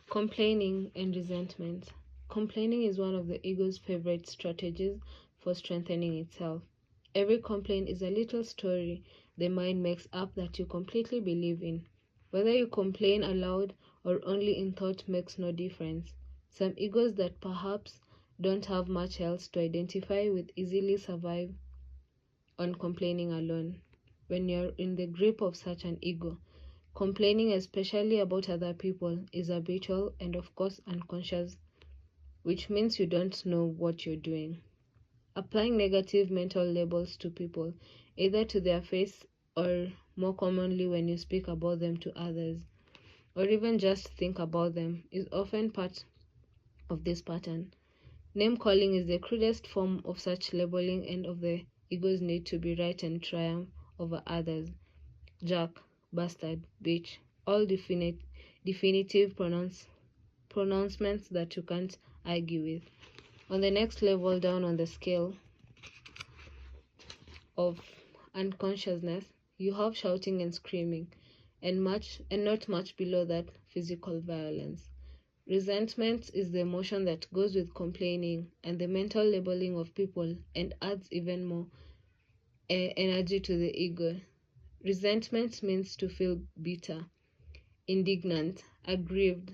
Complaining and resentment. Complaining is one of the ego's favorite strategies for strengthening itself. Every complaint is a little story the mind makes up that you completely believe in. Whether you complain aloud or only in thought makes no difference. Some egos that perhaps don't have much else to identify with easily survive on complaining alone. When you're in the grip of such an ego, complaining, especially about other people, is habitual and, of course, unconscious, which means you don't know what you're doing. Applying negative mental labels to people, either to their face or more commonly when you speak about them to others, or even just think about them, is often part of this pattern. Name calling is the crudest form of such labeling and of the ego's need to be right and triumph over others. Jack, bastard, bitch, all definitive pronouncements that you can't argue with. On the next level down on the scale of unconsciousness, you have shouting and screaming, and not much below that, physical violence. Resentment is the emotion that goes with complaining and the mental labeling of people and adds even more energy to the ego. Resentment means to feel bitter, indignant, aggrieved,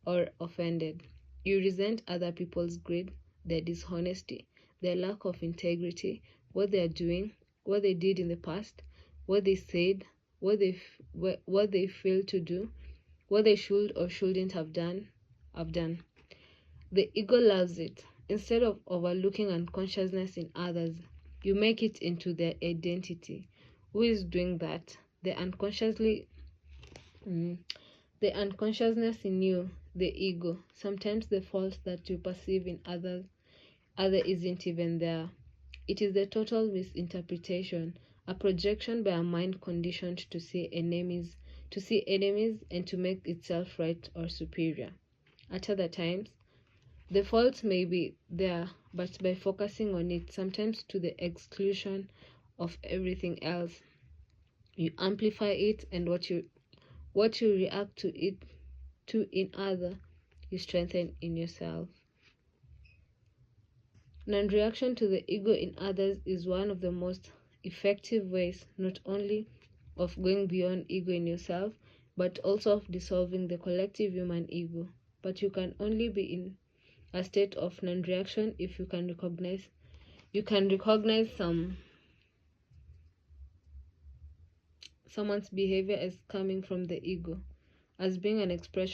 or offended. You resent other people's greed, their dishonesty, their lack of integrity, what they are doing, what they did in the past, what they said, what they failed to do, what they should or shouldn't have done. The ego loves it. Instead of overlooking unconsciousness in others, you make it into their identity. Who is doing that? The unconsciousness in you, the ego. Sometimes the fault that you perceive in other isn't even there. It is the total misinterpretation, a projection by a mind conditioned to see enemies and to make itself right or superior. At other times, the fault may be there, but by focusing on it, sometimes to the exclusion of everything else, you amplify it, and what you react to in other, you strengthen in yourself. Non-reaction to the ego in others is one of the most effective ways not only of going beyond ego in yourself, but also of dissolving the collective human ego. But you can only be in a state of non-reaction if you can recognize someone's behavior as coming from the ego, as being an expression